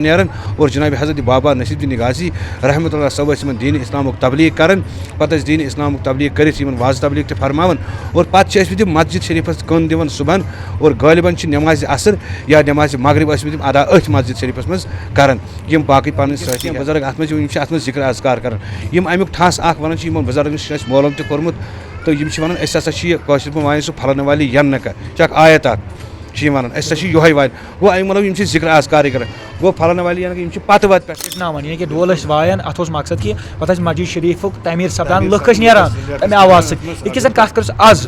نیران اور جناب حضرت بابا نصیب الدین غازی رحمۃ اللہ صاحب دین اسلام تبلیغ کران پتہ دین اسلام تبلیغ کرت واضح تبلیغ تہ فرماون اور پتہ مسجد شریفس کن دِوان صبحن اور غالباً نماز عصر یا نماز مغرب ادا اتھ مسجد شریفس مز کران یم باقی پن ساتھی بزرگ ات مز ذکر اذکار کران یم امیک ٹھاس اخ ونان یمن بزرگن معلوم تہ کورمت تو یم ونان اس ہسا کاشر پہ وان سہ پھلن والی ین چھ آیت اخ ونان اس یہ وان گو امی مطلب یم ذکر اذکار کران گو پھلن والی یعنی کہ پتہ وت پہ یعنی کہ ڈول وایان ات مقصد کہ پتہ مسجد شریف تعمیر سپدان لکھ نیران تمہ آواز سۭتۍ یہ زن کت کر آز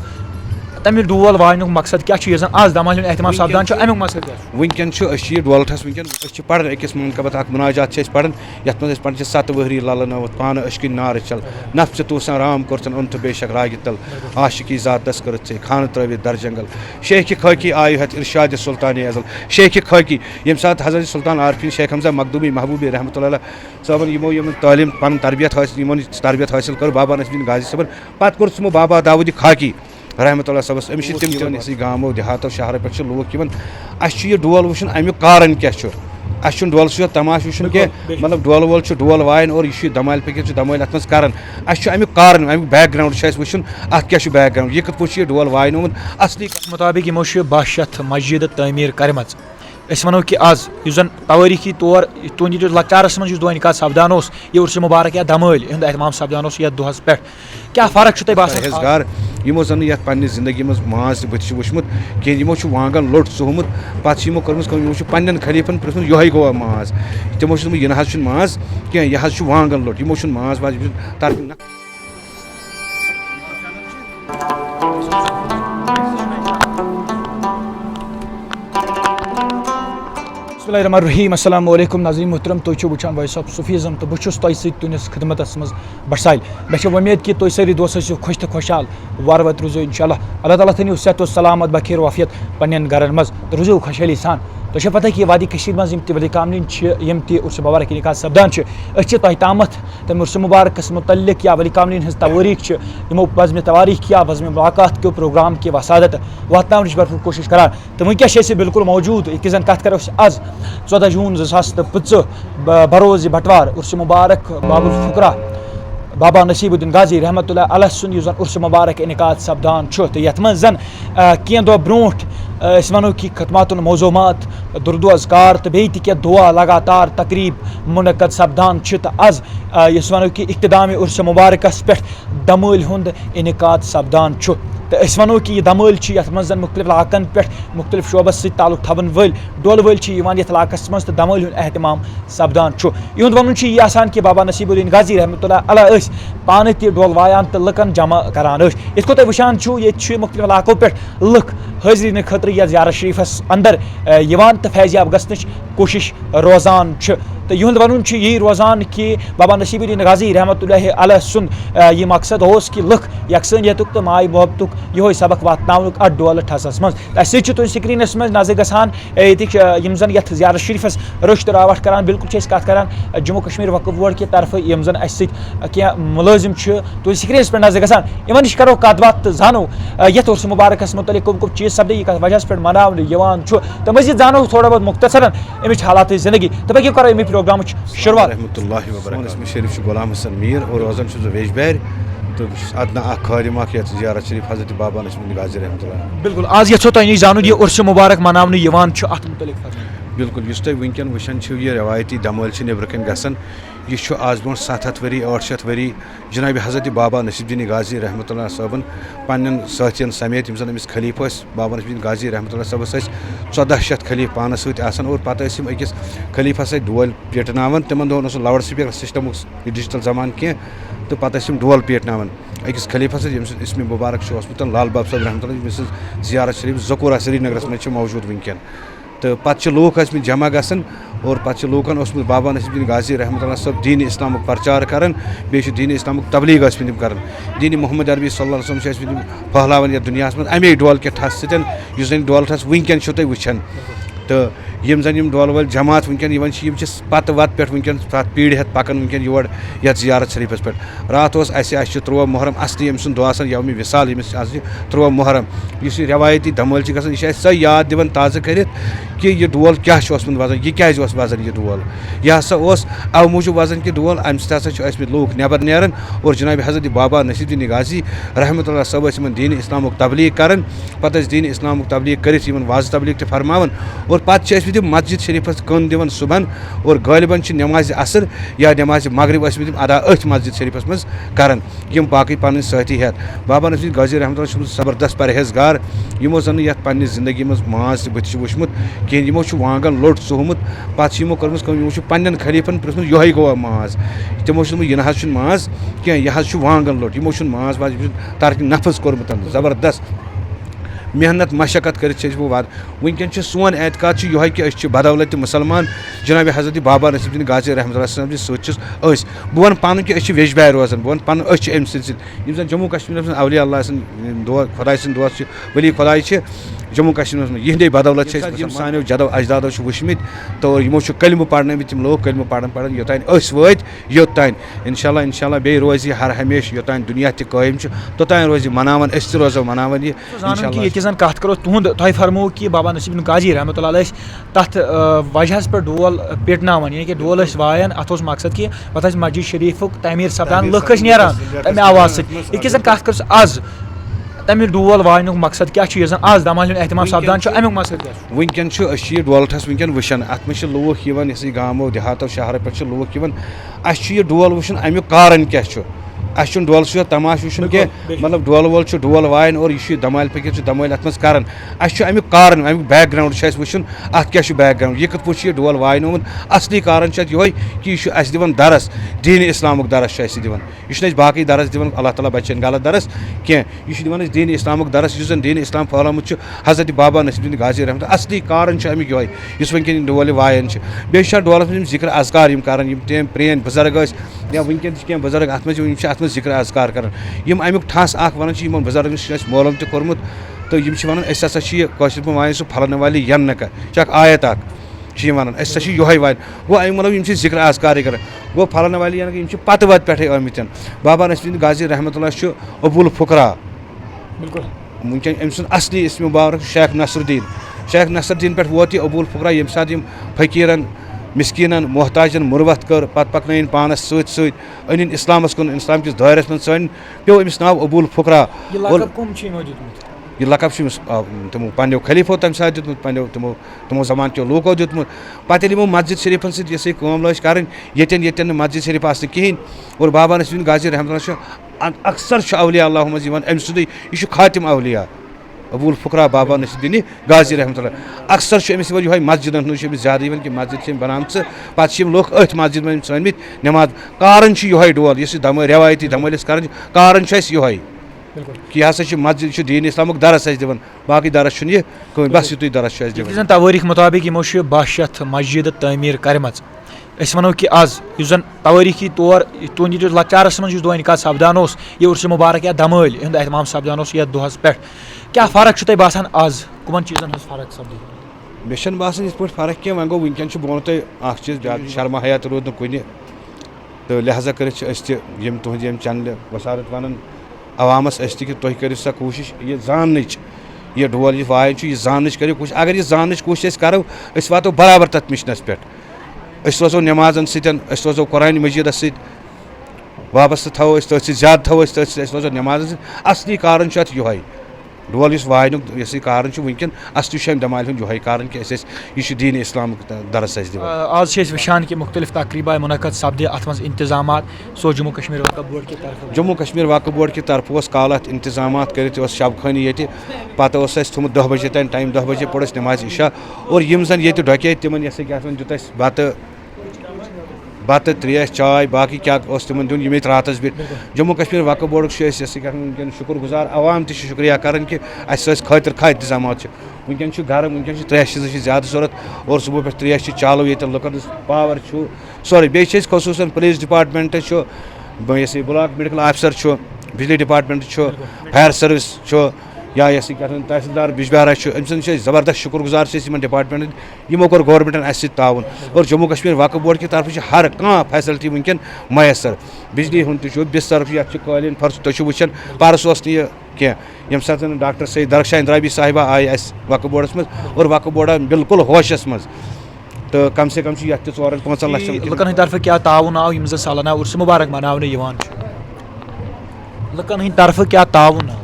تمہ ڈول وانیک مقصد کیا چھ زن آز دماغ اہتمام سپدان امیک مقصد ونکن یہ ڈولٹھس ونکن پڑھان أکس منقبت اخ مناجات پڑھان یت مز پڑھان 7 ؤہری لل نوت پانہ اشکن نار چل نفس توسن رام کورتن ان تو بے شک راگ تل عاشقی ذات دس کرت ژے خانہ ترٲوِتھ در جنگل شیخ خاکی آیو ہتھ ارشاد سلطان ازل شیخ خاکی یم سات حضرت سلطان عارفین شیخ حمزہ مخدومی محبوبی رحمۃ اللہ صاحب یمو تعلیم پن تربیت حاصل یمن تربیت حاصل کر بابا نصیب الدین غازی صاحب پتہ کور سمو بابا داؤد خاکی رحمۃ اللہ صاحب امس تم اسی گامو دیہاتو شہرو پہ لوک اس یہ ڈول وچن امیک کارن کیا اس ڈول سہ تماش وچن کی مطلب ڈول وول ڈول وائن اور یہ دمال پکر دمال ات مز کران اس امیک کارن امیک بیک گراؤنڈ وچن ات کیا بیک گراؤنڈ یہ کت پٲٹھۍ یہ ڈول وائن آمت اصلی مطابق یمو 12 مسجد تعمیر کرمژ اس ونو کہ آز اس زن تواریخی طور تہندِ لکچارس من دہ نکاح سپدان یہ عرس مبارک یا دمٲلۍ ہُنٛد اہتمام سپدان یتھ دۄہس پٮ۪ٹھ کیا فرق چھُ تۄہہِ باسان پرہیزگار یمو زن یتھ پننہِ زندگی مز ماز تہ بُتھِ وٕچھمُت کینٛہہ یمو وانگن لوٚٹ ژوٚہمُت پتہٕ چھِ یمو کٔرمٕژ کٲم یمو پننٮ۪ن خلیفن پرٛژھمُت یہوے گوٚوا ماز تمو چھُ دوٚپمُت یہِ نہ حظ چھُنہٕ ماز کینٛہہ یہِ حظ چھُ وانگن لوٚٹ یمو چھُنہٕ ماز واز طرفہٕ بسم اللہ الرحمن الرحیم السلام علیکم ناظرین محترم تُہۍ وٕچھان وائس آف صوفیزم تو بہٕ چھُس تۄہہِ سۭتۍ تُہنٛدِس خدمتس منٛز بٹسایل مےٚ چھِ وۄمید کہ تُہۍ سٲری دوس ٲسِو خۄش تہٕ خۄشحال وارٕ وارٕ روٗزِو انشاء اللہ تعالیٰ تھٲینو صحت و سلامت بخیر وافیت پننٮ۪ن گرن منٛز تہٕ روٗزِو خۄشحٲلی سان تۄہہِ چھو پتہ کہ وادی کٔشیٖرِ منٛز یِم تہِ ولی کامنِن چھِ یِم تہِ عرس مبارک نکاح سپدان چھِ أسۍ چھِ تۄہہِ تامتھ تَمہِ عرس مبارکس متعلق یا ولی کامنِن ہٕنٛز توٲریٖخ چھِ یِمو بزمِ تواریٖخ یا بزمِ ملاقات کیو پروگرام کی وسادت واتناونٕچ بھرپوٗر کوٗشش کران تہٕ وٕنکٮ۪س چھِ أسۍ بالکل موجوٗد ییٚتہِ زن کتھ کرو أسۍ آز 14 جوٗن 2025 بروز بٹوار عرس مبارک باب الفقرا بابا نصیب الدین غازی رحمۃ اللہ علیہ سُنٛد یُس زن عرس مبارک انعقاد سپدان چھُ تہٕ یتھ منٛز زن کینٛہہ دۄہ برونٛٹھ أسۍ ونو کہ خدماتُن موضوٗمات درود و اذکار تہٕ بیٚیہِ تہِ کینٛہہ دعا لگاتار تقریٖب منعقد سپدان چھِ تہٕ آز یُس ونو کہ اختتامِ عرس مبارکس پٮ۪ٹھ دمٲلۍ ہُنٛد انعقاد سپدان چھُ تہٕ أسۍ ونو کہ یہ دمٲلۍ چھِ یتھ منٛز زن مختلف علاقن پٮ۪ٹھ مختلف شعبس سۭتۍ تعلق تھاون وٲلۍ ڈولہٕ وٲلۍ چھِ یِوان یتھ علاقس منٛز تہٕ دمٲلۍ ہُنٛد اہتمام سپدان چھُ یِہُنٛد ونُن چھُ یہِ آسان کہ بابا نصیب الدین غازی رحمۃ اللہ علیہ ٲسۍ پانہٕ تہِ ڈول وایان تہٕ لُکن جمع کران ٲسۍ یِتھ کٔنۍ تُہۍ وٕچھان چھُو ییٚتہِ چھِ مختلف علاقو پٮ۪ٹھ لُکھ حٲضری نہٕ خٲطرٕ یتھ زیارت شریفس اندر یِوان تہٕ فیضیاب گژھنٕچ کوٗشش روزان چھِ تہٕ یِہُنٛد ونُن چھُ یی روزان کہ بابا نصیب الدین غازی رحمۃ اللہ علیہ سُنٛد یہ مقصد اوس کہ لُکھ یکسٲنیتُک تہٕ ماے محبتُک یِہوے سبق واتناونُک اتھ ڈولہٕ ٹھسس منٛز اسہِ سۭتۍ چھِ تُہۍ سکریٖنس منٛز نظر گژھان ییٚتِکۍ یِم زن یتھ زیارت شریفس رٔچھ تہٕ راوٹھ کران بالکل چھِ أسۍ کتھ کران جموں کشمیٖر وقف بورڈ کہِ طرفہٕ یِم زن اسہِ سۭتۍ کینٛہہ مُلٲزِم چھِ تُہۍ سکریٖنس پٮ۪ٹھ نظر گژھان یِمن نِش کرو کتھ باتھ تہٕ زانو یتھ عرس مبارکس متعلق کم کم چیٖز سپدے یہِ کتھ وجہس پٮ۪ٹھ مناونہٕ یِوان چھُ تہٕ مزید زانو تھوڑا بہت مختصرن امِچ حالات زندگی تہٕ باقٕے کرو امی پروگرامٕچ شروعات رحمۃ اللہ وبرکاتہ شریف غلام حسن میر اور روزان چھُس بہٕ ویجبارِ تو ادنہ اخ خادم اخ یتھ زیارت شریف حضرت بابا نصیب الدین غازی رحمۃ اللہ بالکل آز یژھو تۄہہِ نِش زانُن یہِ عرس مبارک مناونہٕ یِوان چھُ اتھ متعلق بالکل یُس تُہۍ وٕنکٮ۪ن وٕچھان چھِو یہِ روایتی دمٲلۍ چھِ نیٚبرٕ کَنۍ گژھان یہ چھُ آز برونٛٹھ 700 ؤری 800 ؤری جناب حضرت بابا نصیب الدین غازی رحمۃ اللہ صٲبن پننٮ۪ن سٲتھین سمیت یِم زن أمِس خلیٖفہٕ ٲسۍ بابا نصیب الدین غازی رحمۃ اللہ صٲبس ٲسۍ 1400 خلیٖفہٕ پانس سۭتۍ آسان اور پتہٕ ٲسۍ یِم أکِس خلیٖفس سۭتۍ ڈول پیٹناوان تِمن دۄہن اوس نہٕ لاوُڈ سپیٖکر سسٹمُک یہِ ڈِجٹل زمانہٕ کینٛہہ تہٕ پتہٕ ٲسۍ یِم ڈول پیٹناوان أکِس خلیٖفس سۭتۍ ییٚمہِ سُنٛد اسمِ مُبارک چھُ اوسمُت لال باب صٲب رحمۃ اللہ ییٚمہِ سٕنٛز زیارت شریف زکورہ سرینگرس منٛز چھِ موجوٗد وٕنکٮ۪ن تہٕ پتہٕ چھِ لوٗکھ ٲسمٕتۍ جمع گژھان اور پتہٕ چھِ لوٗکن اوسمُت بابا نصیب الدین غازی رحمۃ اللہ صٲب دیٖنِ اِسلامُک پرچار کران بیٚیہِ چھِ دیٖنِ اِسلامُک تبلیغ ٲسمٕتۍ یِم کران دیٖنِ محمد عربی صلی اللہ علیہ وسلم چھِ ٲسمٕتۍ یِم پھٔہلاوان یتھ دُنیاہس منٛز امے ڈول کہِ ٹھس سۭتۍ یُس زن ڈول ٹھس وٕنکٮ۪ن چھُو تُہۍ وٕچھان تو زن ڈول ول جماعت ونکن پتہ وت پہ ونکن تک پیڑ ہتھ پکان ونکن یور یتھ زیارت شریفس پہ رات اس 13 محرم اصلی یم سن دہ یوم وصال یمس 13 محرم اس روایتی دھمل گھان یہ سہ یاد دِوان تازہ کرت کہ یہ ڈول کیا اوسمت وزن یہ کیازِ اوس وزن یہ ڈول یہ ہسا اوس او موجود وزن کہ ڈول امہ سۭتۍ ہسا چھِ ٲسمٕتۍ لوٗکھ نٮ۪بر نیران اور جناب حضرت بابا نصیٖر الدین غازی رحمۃ اللہ صٲب ٲسۍ یِمن دیٖنہِ اسلامُک تبلیغ کران پتہٕ ٲسۍ دیٖنہِ اسلامُک تبلیغ کٔرِتھ یِمن واضح تبلیغ تہِ فرماوان اور پتہٕ چھِ ٲسمٕتۍ یِم مسجد شریفس کٔن دِوان صبحن اور غٲلباً چھِ نمازِ عصر یا نمازِ مغرب ٲسمٕتۍ یِم ادا أتھۍ مسجد شریفس منٛز کران یِم باقٕے پنٕنۍ سٲتھی ہٮ۪تھ بابا نصیٖر الدین غازی رحمۃ اللہ چھُ زبردست پرہیزگار یِمو زن نہٕ یتھ پننہِ زندگی منٛز ماز تہِ بٕتھِ چھُ وٕچھمُت کِہیٖنۍ یِمو چھُ وانٛگن لوٚٹ ژوٚہمُت پتہٕ چھِ یِمو کٔرمٕژ کٲم یِمو چھُ پننٮ۪ن خلیٖفن پرٛژھمُت یِہوے گوٚوا ماز تِمو چھُ دوٚپمُت یہِ نہ حظ چھُنہٕ ماز کینٛہہ یہِ حظ چھُ وانٛگن لوٚٹ یِمو چھُنہٕ ماز واز یِم چھُ ترکہِ نفٕذ کوٚرمُت زبردست محنت مشقت کرت چھِ بہٕ وات ونکٮ۪ن چھُ سون اعتقاد چھُ یِہوے کہ أسۍ چھِ بدولت مُسلمان جناب حضرت بابا نصیٖر الدین غازی رحمۃ اللہ صٲب سۭتۍ چھُس أسۍ بہٕ وَنہٕ پَنُن کہِ أسۍ چھِ ویٚجبارِ روزان بہٕ وَنہٕ پَنُن أسۍ چھِ أمۍ سٕنٛدۍ سۭتۍ یِم زَن جموں کشمیٖرَس منٛز اولیاء اللہ سٕنٛدۍ خۄداے سٕنٛدۍ دوست چھِ ولی خۄداے چھِ جموں کشمیٖرَس منٛز یِہنٛدے بدولت چھِ أسۍ یِم سانیو جدو اجدادو چھِ وٕچھمٕتۍ تو یِمو چھُ کلمہٕ پرنٲومٕتۍ تِم لوگ کلمہٕ پران یوٚتانۍ أسۍ وٲتۍ یوٚتانۍ انشاء اللہ بیٚیہِ روزِ یہِ ہر ہمیشہٕ یوٚتانۍ دُنیا تہِ قٲیِم چھُ توٚتانۍ روزِ یہِ مناوان أسۍ تہِ روزو مناوان یہِ ییٚتہِ زن کتھ کرو تُہُنٛد تۄہہِ فرموو کہِ بابا نصیٖر الدین غازی رحمۃ اللہ ٲسۍ تتھ وجہس پٮ۪ٹھ ڈول پیٹناوان یعنی کہ ڈول ٲسۍ وایان اتھ اوس مقصد کہِ پتہٕ ٲسۍ مسجد شریفُک تعمیٖر سپدان لُکھ ٲسۍ نیران تمہِ آواز سۭتۍ ییٚتہِ زن کتھ کرو آز تمہِ ڈول واینُک مقصد کیاہ چھُ یُس زن آز دمال ہُنٛد احتمام سپدان چھُ امیُک مقصد کیاہ چھُ ونکٮ۪ن چھُ أسۍ چھِ یہِ ڈولٹھس ونکٮ۪ن وٕچھان اتھ منٛز چھِ لوٗکھ یِوان یُس یہِ گامو دِہاتو شہرو پٮ۪ٹھ چھِ لوٗکھ یِوان اَسہِ چھُ یہِ ڈول وٕچھُن امیُک کارن کیاہ چھُ اَسہِ چھُنہٕ ڈولہٕ سۭتۍ تماشہٕ وٕچھُن کینٛہہ مطلب ڈولہٕ وول چھُ ڈول وایان اور یہِ چھُ دمالہِ فقیٖر چھُ دمٲلۍ اتھ منٛز کران اَسہِ چھُ امیُک کارن امیُک بیک گراوُنٛڈ چھُ اَسہِ وٕچھُن اتھ کیاہ چھُ بیک گراوُنٛڈ یہِ کِتھ پٲٹھۍ چھُ یہِ ڈول واینومُت اصلی کارن چھُ اتھ یِہوے کہِ یہِ چھُ اَسہِ دِوان درس دیٖنہِ اسلامُک درس چھُ اَسہِ دِوان یہِ چھُنہٕ اَسہِ باقٕے درس دِوان اللہ تعالیٰ بچن غلط درس کینٛہہ یہِ چھُ دِوان اَسہِ دیٖنہِ اسلامُک درس یُس زن دیٖنہِ اسلام پھٲلومُت چھُ حضرت بابا نصیٖر الدین غازی رحمۃ اللہ اصلی کارن چھُ امیُک یِہوے یُس ونکٮ۪ن یہِ ڈول وایان چھِ بیٚیہِ چھِ اتھ ڈولس منٛز یِم ذِکر اذکار یِم کران یِم تِم پرٛٲنۍ بُزرگ ٲسۍ یا ونکٮ۪ن چھِ کینٛہہ بُزرگ اتھ منٛز یِم چھِ اتھ منٛز ذِکر اذکار کران یِم امیُک ٹھَس اکھ وَنان چھِ یِمن بُزرگن چھُ اَسہِ معلوٗم تہِ کوٚرمُت تہٕ یِم چھِ وَنان أسۍ ہسا چھِ یہِ کٲشِر پٲٹھۍ وایان سُہ پھلن والی ینہٕ چھِ اکھ آیت اکھ چھِ یِم وَنان أسۍ ہسا چھِ یِہوے وایان گوٚو اَمیُک مطلب یِم چھِ ذِکر اذکارٕے کران گوٚو پھلن والی ینہٕ یِم چھِ پتہٕ وتہِ پٮ۪ٹھے آمٕتۍ بابا نصیٖر الدین غازی رحمۃ اللہ چھُ ابو الفقرا بالکل ونکٮ۪ن أمۍ سُنٛد اصلی اسمِ مبارک شیخ نصر الدین پٮ۪ٹھ ووت یہِ ابو الفقرا ییٚمہِ ساتہٕ یِم فقیٖرن مسکیٖنن محتاجن مُروت کٔر پتہٕ پکنٲیِن پانس سۭتۍ سۭتۍ أنِن اسلامس کُن اسلام کِس دٲیرس منٛز ژٲنِن پیٚو أمِس ناو ابو الفقرا یہِ لقب چھُ أمِس تِمو پننیو خلیٖفو تمہِ ساتہٕ دیُتمُت تِمو زمانہٕ کیو لوٗکو دیُتمُت پتہٕ ییٚلہِ یِمو مسجد شریفن سۭتۍ یۄس یہِ کٲم لٲج کرٕنۍ ییٚتٮ۪ن نہٕ مسجد شریف آسنہٕ کِہینۍ اور بابا نصیٖر الدین غازی رحمۃ اللہ چھُ اکثر چھُ اولیاء اللہ منٛز یِوان أمۍ سُنٛدُے یہِ چھُ خاتم اولیاء ابو الفقرا بابا نصیٖر الدین غازی رحمۃ اللہ اکثر چھُ أمِس یِوان یِہوے مسجدن ہُنٛد چھُ أمِس زیادٕ یِوان کہِ مسجد چھِ أمۍ بنامژٕ پتہٕ چھِ یِم لُکھ أتھۍ مسجد منٛز ژٲنمٕتۍ نٮ۪ماز کارن چھُ یِہوے ڈول یُس یہِ رٮ۪وایتی دمٲلۍ أسۍ کران چھِ کارن چھُ اَسہِ یِہوے کہِ یہِ ہسا چھُ مسجد یہِ چھُ دیٖنہِ اسلامُک درس اَسہِ دِوان باقٕے درس چھُنہٕ یہِ کٕہٕنۍ بس یِتُے درس چھُ اَسہِ دِوان تواریٖخ مُطابق یِمو چھِ 12 شیٚتھ مسجد تعمیٖر کرِمژ أسۍ وَنو کہِ آز یُس زن تواریٖخی طور تُہنٛدِ لۄکچارس منٛز یُس دۄہ نِکاح سپدان اوس یہِ عُرسہِ مُبارک یا دمٲلۍ ہُنٛد احتمام سپدان اوس یتھ دۄہس پٮ۪ٹھ کیاہ فرق چھُ تۄہہِ باسان آز کٕمن چیٖزن ہٕنٛز فرق سپدی مےٚ چھنہٕ باسان یِتھ پٲٹھۍ فرق کینٛہہ وۄنۍ گوٚو ونکٮ۪ن چھُ بہٕ وَنو تۄہہِ اکھ چیٖز زیادٕ شرما حیات روٗد نہٕ کُنہِ تہٕ لہٰذا کٔرِتھ چھِ أسۍ تہِ یِم تُہنٛدِ ییٚمہِ چنلہِ وَسارت وَنان عوامس أسۍ تہِ کہِ تُہۍ کٔرِو سا کوٗشِش یہِ زاننٕچ یہِ ڈول یہِ وایان چھُ یہِ زاننٕچ کٔرِو کوٗشِش اگر یہِ زاننٕچ کوٗشِش أسۍ کرو أسۍ واتو برابر تتھ مِشنس پٮ۪ٹھ أسۍ روزو نٮ۪مازن سۭتۍ أسۍ روزو قرآنِ مجیٖدس سۭتۍ وابستہٕ تھاوو أسۍ تٔتھۍ سۭتۍ زیادٕ تھاوو أسۍ تٔتھۍ سۭتۍ أسۍ روزو نٮ۪مازن سۭتۍ اصلی کارن چھُ اتھ یِہوے ڈول یُس واینُک یُس یہِ کارن چھُ ونکٮ۪ن اصلی چھُ امہِ دمالہِ ہُنٛد یِہوے کارن کہِ أسۍ یہِ چھُ دیٖنہِ اسلامُک درس اَسہِ دِوان آز چھِ أسۍ وٕچھان کہِ مُختٔلِف تقریٖبا مُنعقد سپدِ اتھ منٛز انتظامات سُہ جموں کشمیٖر وقف بورڈ کہِ طرفہٕ جموں کشمیٖر وقف بورڈ کہِ طرفہٕ اوس کالہٕ اتھ انتظامات کٔرِتھ یہِ اوس شب خٲنی ییٚتہِ پتہٕ اوس اَسہِ تھوٚمُت 10 بجے تانۍ ٹایم 10 بجے پوٚر اَسہِ نٮ۪مازِ عشاء اور یِم زن ییٚتہِ ڈۄکیے تِمن یہِ ہسا کیٛاہ دیُت اَسہِ بتہٕ تریش چاے باقٕے کیٛاہ اوس تِمن دیُن یِم ییٚتہِ راتس بیٖٹھۍ جموں کشمیٖر وقف بورڈُک چھُ أسۍ یہِ کیٛاہ ونکٮ۪ن شُکر گُزار عوام تہِ چھِ شُکریہ کران کہِ اَسہِ ٲسۍ خٲطرٕ کھاہ انتظامات چھِ ونکٮ۪ن چھُ گرم ونکٮ۪ن چھِ تریشہِ چھِ زیادٕ ضوٚرتھ اور صبح پٮ۪ٹھ تریش چھِ چالوٗ ییٚتٮ۪ن لُکن ہٕنٛز پاور چھُ سورُے بیٚیہِ چھِ أسۍ خصوٗصن پُلیٖس ڈپارٹمنٹ چھُ یۄس یہِ بلاک میڈکل آفسر چھُ بجلی ڈپارٹمنٹ چھُ فایر سٔروِس چھُ یا تحصیلدار بجبہارہ أمۍ سٕنٛدۍ چھِ أسۍ زبردست شُکُر گُزار چھِ أسۍ یِمن ڈپارٹمنٹن یِمو کوٚر گورمنٹن اَسہِ سۭتۍ تعاوُن اور جموں کشمیر وقف بورڈ کہِ طرفہٕ چھِ ہر کانٛہہ فیسلٹی وٕنکٮ۪ن میسر بجلی ہُنٛد تہِ چھُ بستر چھُ یتھ چھُ قٲلیٖن فرش تُہۍ چھِو وٕچھان پرس اوس نہٕ یہِ کینٛہہ ییٚمہِ ساتہٕ ڈاکٹر سید درخشان اندرابی صاحبہ آیہِ اَسہِ وقف بورڈس منٛز اور وقف بورڈا بالکل ہوشس منٛز تہٕ کم سے کم چھُ یتھ تہِ 4-5 لچھن لُکن ہٕنٛدِ طرفہٕ کیٛاہ تعاوُن آو یِم زن سالانہ عرسہِ مُبارک مناونہٕ یِوان چھُ لُکن ہٕنٛدِ طرفہٕ کیٛاہ تعاوُن آو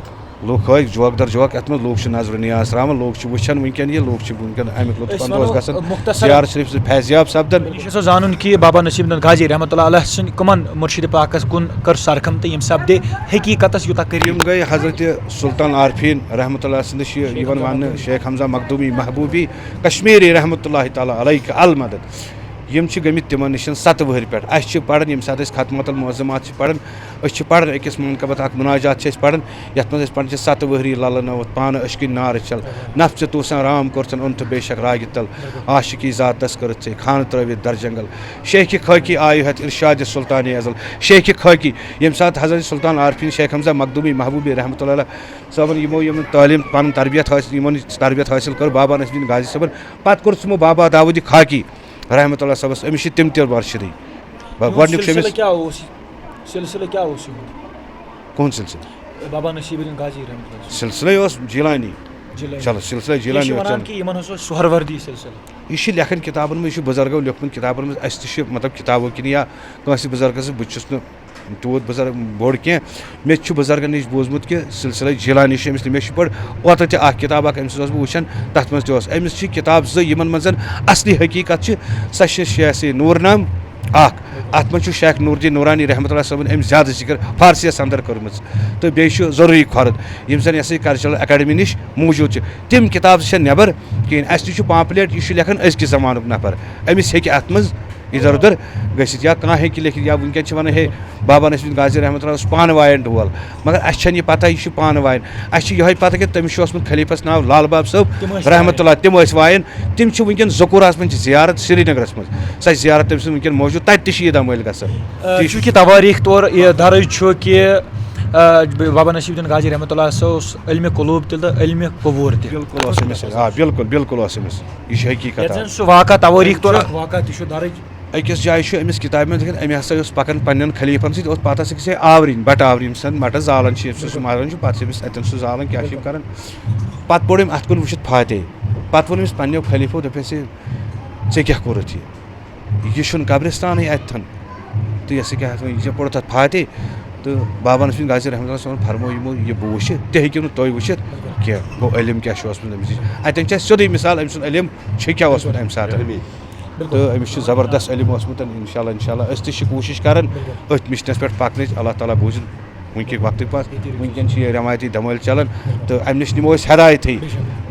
لُکھ ہٲے جوک در جوک یتھ منٛز لُکھ چھِ نظرِ نیاز تراوان لُکھ چھِ وٕچھان وٕنکٮ۪ن یہِ لُکھ چھِ وٕنکٮ۪ن امیُک لطف اندوز گژھان زیارت شریف سۭتۍ فیضیاب سپدان مےٚ چھُ زانُن کہِ بابا نصیب الدین غازی رحمتہ اللہ علیہ سٕنٛدۍ کٕمن مُرشِدِ پاکس کُن کٔر سرخم تہٕ یِم سپدے حقیٖقتس یوٗتاہ یِم قریٖب گٔے حضرت سلطان عارفیٖن رحمتہ اللہ سٕنٛدِ چھِ یِوان وننہٕ شیخ حمزہ مخدوٗمی محبوٗبی کشمیٖری رحمتہ اللہ تعالیٰ علیہ المدد یِم چھِ گٔمٕتۍ تِمن نِش 7 ؤہرۍ پٮ۪ٹھ اَسہِ چھِ پران ییٚمہِ ساتہٕ أسۍ ختمت المعظمات چھِ پران أسۍ چھِ پران أکِس منقبت اکھ مناجات چھِ أسۍ پران یتھ منٛز أسۍ پران چھِ 7 ؤہری للہٕ نوت پانہٕ اشکٕنۍ نارٕ چھل نفژٕ توسان رام کوٚرتن اوٚن تہٕ بے شک راگہِ تل عاشقی ذاتس کٔرٕتھ ژےٚ خانہٕ ترٲوِتھ در جنگل شیخِ خٲکی آیہِ ہتھ ارشادِ سلطانِ ازل شیخِ خٲکی ییٚمہِ ساتہٕ حضرت سلطان عارفیٖن شیخ حمزہ مخدوٗمی محبوٗبی رحمتہ اللہ صٲبن یِمن تعلیٖم پنُن تربیت حٲصِل یِمن تربیت حٲصِل کٔر بابا نصیب الدین غازی صٲبن پتہٕ کوٚر تِمو بابا داوٗدی خاکی رحمتہ اللہ صٲبس أمِس چھِ تِم تہِ مرشدٕے گۄڈنیُک چھُ أمِس کُن سلسلہٕ بابا نصیب الدین غازی رحمتہ اللہ سلسلے اوس جیٖلانی چلو سلسلے جیٖلانی یہِ چھِ لیکھان کِتابن منٛز یہِ چھُ بُزرگو لیوکھمُت کِتابن منٛز اَسہِ تہِ چھُ مطلب کِتابو کِنۍ یا کٲنٛسہِ بُزرگس بہٕ چھُس نہٕ تیوٗت بُزرگ بوٚڑ کینٛہہ مےٚ تہِ چھُ بُزرگن نِش بوٗزمُت کہِ سلسلے جیٖلانی چھُ أمِس مےٚ چھُ پٲٹھۍ اوترٕ تہِ اکھ کِتاب اکھ أمۍ سٕنٛز اوسُس بہٕ وٕچھان تتھ منٛز تہِ اوس أمِس چھِ کِتاب 2 یِمن منٛز اصلی حقیٖقت چھِ سۄ چھِ شیخ نوٗر نام اکھ اتھ منٛز چھُ شیخ نوٗر الدیٖن نوٗرانی رحمتہ اللہ صٲبن أمۍ زیادٕ ذِکر فارسیَس انٛدر کٔرمٕژ تہٕ بیٚیہِ چھُ ضروٗری کھۄرد یِم زن یہِ ہسا یہِ کلچرل اکیڈمی نِش موٗجوٗد چھِ تِم کِتابہٕ چھےٚ نٮ۪بر کِہیٖنۍ اَسہِ تہِ چھُ پامپلیٹ یہِ چھُ لیکھان أزکِس زمانُک نفر أمِس ہیٚکہِ اتھ منٛز اِدھر اُدھر گٔژھِتھ یا کانٛہہ ہیٚکہِ لیکھِتھ یا وٕنکٮ۪ن چھِ ونان ہے بابا نصیب الدین غازی رحمتہ اللہ اوس پانہٕ وایان ڈول مگر اَسہِ چھنہٕ یہِ پتہ یہِ چھُ پانہٕ وایان اَسہِ چھِ یِہوے پتہ کہِ تٔمِس چھُ اوسمُت خلیفس ناو لال باب صٲب رحمتہ اللہ تِم ٲسۍ وایان تِم چھِ وٕنکٮ۪ن زکوٗراہس منٛز چھِ زیارت سرینگرس منٛز سۄ چھِ زیارت تٔمۍ سٕنٛز وٕنکٮ۪ن موٗجوٗد تتہِ تہِ چھِ عیٖدہ مٲلۍ گژھان چوٗنٛکہِ تواریٖخ طور یہِ درٕج چھُ کہِ بابا نصیب الدین غازی رحمتہ اللہ سا اوس علمِ قلوٗب تہِ تہٕ علمِ قبوٗر تہِ بالکل اوس أمِس آ بالکل اوس أمِس یہِ چھِ حقیٖقت سُہ واقعہ تواریٖخ طور واقعہ تہِ چھُ درٕج أکِس جایہِ چھُ أمِس کِتابہِ منٛز لیکھِتھ أمۍ ہسا اوس پکان پننٮ۪ن خلیٖفن سۭتۍ اوس پتہٕ ہسا أکِس آورِنۍ بٹہٕ آورِنۍ ییٚمہِ ساتہٕ مٹس زالان چھِ ییٚمہِ ساتہٕ سُہ ماران چھُ پتہٕ چھِ أمِس اتٮ۪ن سُہ زالان کیاہ چھِ یِم کران پتہٕ پوٚر أمۍ اتھ کُن وٕچھِتھ فاتح پتہٕ ووٚن أمِس پننیو خلیٖفو دوٚپٮ۪س ہے ژےٚ کیاہ کوٚرُتھ یہِ چھُنہٕ قبرستانٕے اتٮ۪ن تہٕ یہِ ہسا کیاہ ژےٚ پوٚرُتھ اتھ فاتح تہٕ بابا نصیب الدین غازی رحمتہ اللہ صٲبن فرموو یِمو یہِ بہٕ وٕچھِ تہِ ہیٚکِو نہٕ تُہۍ وٕچھِتھ کینٛہہ گوٚو علم کیاہ چھُ اوسمُت أمِس نِش اتٮ۪ن چھِ اَسہِ سیوٚدُے مِثال أمۍ سُنٛد علم چھُ کیاہ اوسمُت اَمہِ ساتہٕ تہٕ أمِس چھُ زبردست علم اوسمُت انشاء اللہ أسۍ تہِ چھِ کوٗشِش کران أتھۍ مِشنَس پٮ۪ٹھ پکنٕچ اللہ تعالیٰ بوٗزِن وٕنکہِ وقتہٕ پتہٕ وٕنکٮ۪ن چھِ یہِ رٮ۪وایتی دمٲلۍ چلان تہٕ اَمہِ نِش نِمو أسۍ ہدایتھٕے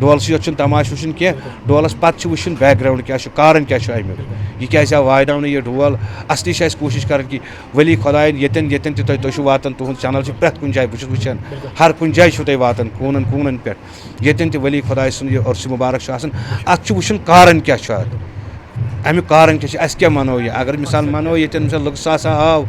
ڈولسٕے یوت چھُنہٕ تماشہٕ وٕچھُن کینٛہہ ڈولس پتہٕ چھُ وٕچھُن بیک گراوُنٛڈ کیاہ چھُ کارن کیاہ چھُ امیُک یہِ کیازِ آو وایناونہٕ یہِ ڈول اصلی چھِ اَسہِ کوٗشِش کران کہِ ؤلی خۄدایَن ییٚتٮ۪ن تہِ تُہۍ چھُو واتان تُہُنٛد چنل چھِ پرٛٮ۪تھ کُنہِ جایہِ بہٕ چھُس وٕچھان ہر کُنہِ جایہِ چھُو تُہۍ واتان کوٗنن پٮ۪ٹھ ییٚتٮ۪ن تہِ ؤلی خۄداے سُنٛد یہِ عرسہِ مُبارک چھُ آسان اتھ چھُ وٕچھُن کارن کیاہ چھُ اتھ امیُک کارن کیاہ چھُ اَسہِ کیاہ مانو یہِ اگر مِثال مانو ییٚتٮ۪ن مِثال لُکھ ساسا آو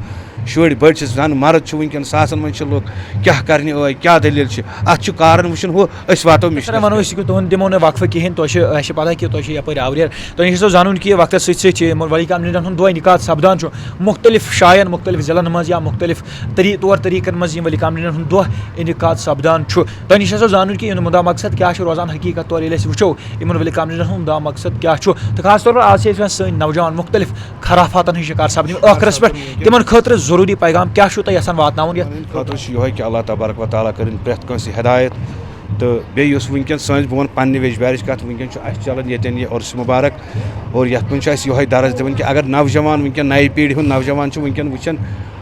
شُرۍ بٔڑۍ چھِ زن مرد چھُ وٕنکٮ۪ن ساسن منٛز چھِ لُکھ کیاہ کرنہِ ٲے کیاہ دٔلیٖل چھِ اتھ چھُ کارن وٕچھُن ہُہ أسۍ واتو مِشن وَنو أسۍ کہِ تُہُنٛد دِمو نہٕ وقفہٕ کِہینۍ تۄہہِ چھِ اَسہِ چھِ پتہ کہِ تۄہہِ چھِ یپٲرۍ آوریر تۄہہِ چھُو زانُن کہِ وقتس سۭتۍ سۭتۍ چھِ یِمن ولی کاملِنن ہُنٛد دۄہ نِکات سپدان چھُ مُختٔلِف جاین مُختٔلِف ضلعن منٛز یا مُختٔلِف طور طریٖقن منٛز یِم ولی کاملِنن ہُنٛد دۄہ انعقاد سپدان چھُ تۄہہِ نِش آسو زانُن کہِ یِہُنٛد مُدا مقصد کیاہ چھُ روزان حقیٖقت طور ییٚلہِ أسۍ وٕچھو یِمن ولی کاملِنن ہُنٛد مُدا مقصد کیاہ چھُ تہٕ خاص طور پر آز چھِ أسۍ سٲنۍ نوجوان مُختٔلِف خرافاتن ہٕنٛدۍ شِکار سپدٕنۍ ٲخرس پٮ۪ٹھ تِمن خٲطرٕ ضروٗری پیغام کیاہ چھُو تُہۍ یژھان واتناوُن خٲطرٕ چھُ یِہوے کہِ اللہ تبارک و تعالیٰ کٔرِنۍ پرٛٮ۪تھ کٲنٛسہِ ہدایت تہٕ بیٚیہِ یُس وٕنکٮ۪ن سٲنِس بہٕ وَنہٕ پننہِ ویجبارٕچ کَتھ وٕنکٮ۪ن چھُ اَسہِ چلان ییٚتٮ۪ن یہِ عرسہِ مُبارک اور یَتھ منٛز چھُ اَسہِ یِہوے درس دِوان کہِ اگر نوجوان وٕنکٮ۪ن نَیہِ پیٖڑِ ہُنٛد نوجوان چھُ وٕنکٮ۪ن وٕچھان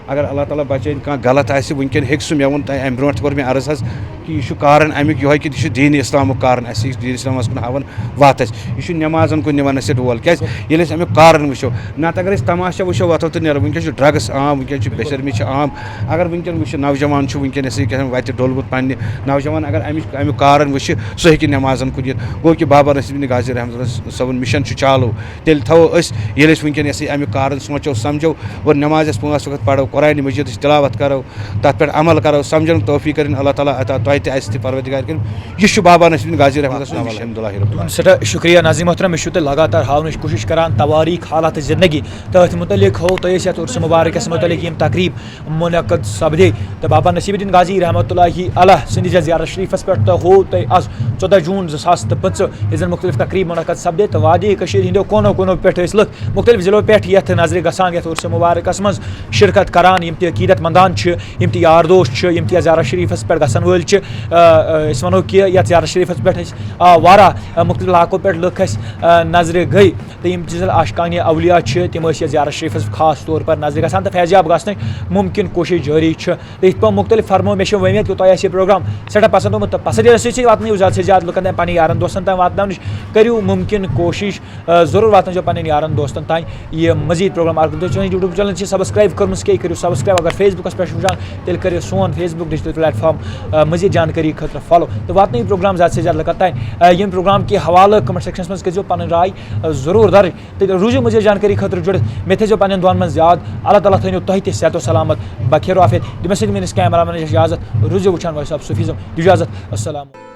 اگر اللہ تعالیٰ بچٲیِن کانٛہہ غلط آسہِ وٕنکٮ۪ن ہیٚکہِ سُہ مےٚ ووٚن تۄہہِ اَمہِ برونٛٹھ تہِ کوٚر مےٚ عرض حظ کہِ یہِ چھُ کارن امیُک یِہوے کہِ یہِ چھُ دیٖنہِ اِسلامُک کارن اَسہِ چھِ دیٖنہِ اِسلامس کُن ہاوان وَتھ اَسہِ یہِ چھُ نٮ۪مازن کُن نِوان اَسہِ ڈول کیازِ ییٚلہِ أسۍ امیُک کارن وٕچھو نتہٕ اگر أسۍ تماشا وٕچھو وۄتھو تہٕ نیرو وٕنکٮ۪ن چھُ ڈرگٕس عام وٕنکٮ۪ن چھُ بے شرمی چھِ عام اگر وٕنکٮ۪ن وٕچھِ نوجوان چھُ وٕنکٮ۪ن یہِ ہسا یہِ وَتہِ ڈوٚلمُت پننہِ نوجوان اگر امیُک کارن وٕچھِ سُہ ہیٚکہِ نٮ۪مازن کُن یِتھ گوٚو کہِ بابا نصیب الدین غازی رحمتہ اللہ صٲبُن مِشن چھُ چالوٗ تیٚلہِ تھاوو أسۍ ییٚلہِ أسۍ وٕنکٮ۪ن یہِ ہسا یہِ امیُک کارن سونٛچو سمجھو اور نٮ۪ماز أسۍ 5 وقت پرو قرآنِ مجیٖدٕچ تِلاوت کرو تتھ پٮ۪ٹھ عمل کرو سمجھن توفیٖق کٔرِنۍ اللہ تعالیٰ عطا تۄہہِ تۄہہِ تہِ اَسہِ تہِ پروردگار کٔرِم یہِ چھُ بابا نصیٖر الدیٖن غازی رحمتہ اللہ الحمدُللہ رب العالمین. سٮ۪ٹھاہ شُکریہ ناظریٖن محترم مےٚ چھُو تۄہہِ لگاتار ہاونٕچ کوٗشِش کران تواریٖخ حالات زندگی تٔتھۍ متعلق ہوو تۄہہِ أسۍ یَتھ عُرسہِ مُبارکَس متعلق یِم تقریٖب مُنعقد سپدے تہٕ بابا نصیٖر الدیٖن غازی رحمتہ اللہ علیہ سٕنٛدِس یَتھ زیارت شریٖفَس پٮ۪ٹھ تہٕ ہوو تۄہہِ آز 14 جوٗن 2025 ییٚتہِ زَن مختلف تقریٖب مُنعقد سپدے تہٕ وادی کٔشیٖر ہِنٛدیو کوٗنو کوٗنو پٮ۪ٹھ ٲسۍ لُکھ مختلف ضِلعو پٮ۪ٹھ یَتھ نظرِ گژھان یَتھ عُرسہِ مُبارکَس منٛز شرکت کران یِم تہِ عقیٖدت منٛدان چھِ یِم تہِ یار دوس چھِ یِم تہِ یَتھ زیارت شریٖفَس پٮ۪ٹھ گژھن وٲلۍ چھِ أسۍ وَنو کہِ یَتھ زیارت شریٖفَس پٮ۪ٹھ أسۍ واریاہ مختلف علاقو پٮ۪ٹھ لُکھ اَسہِ نظرِ گٔے تہٕ یِم چیٖز عاشقانہِ اولیاء چھِ تِم ٲسۍ یَتھ زیارت شریٖفَس خاص طور پر نظرِ گژھان تہٕ فیضیاب گژھنٕچ مُمکِن کوٗشِش جٲری چھِ تہٕ یِتھ پٲٹھۍ مختلف فرمو مےٚ چھِ وۄمید کہِ تۄہہِ آسہِ یہِ پروگرام سٮ۪ٹھاہ پسنٛد آمُت تہٕ پسنٛدیٖدہ سۭتۍ واتنٲیِو زیادٕ سے زیادٕ لُکن تام پنٕنۍ یارن دوستن تام واتناونٕچ کٔرِو مُمکِن کوٗشِش ضروٗر واتنٲیزیو پنٕنٮ۪ن یارن دوستن تام یہِ مزیٖد پروگرام اگر تُہۍ سٲنۍ یوٗٹیوٗب چینل چھِ سبسکرایب کٔرمٕژ کیٚنٛہہ کٔرِو سبسکرایب اگر فیس بُکس پٮ۪ٹھ چھِ وٕچھان تیٚلہِ کٔرِو سون Facebook digital platform مزیٖد جانکٲری خٲطرٕ فالو تہٕ واتنٲیِو پروگرام زیادٕ سے زیادٕ لُکن تام ییٚمہِ پروگرام کہِ حوالہٕ کمنٹ سیکشنس منٛز کٔرۍزیو پنٕنۍ راے ضروٗر درٕج تہٕ روٗزِو مزیٖد جانکٲری خٲطرٕ جُڑِتھ مےٚ تھٲیزیو پنٕنٮ۪ن دۄن منٛز یاد اللہ تعالیٰ تھٲینو تۄہہِ تہِ صحت و سلامت بخیر و عافیت دِمو سۭتۍ میٲنِس کیمرا مینس اجازت روٗزِو وٕچھان وایِس آف صوفیٖزم اِجازت السلام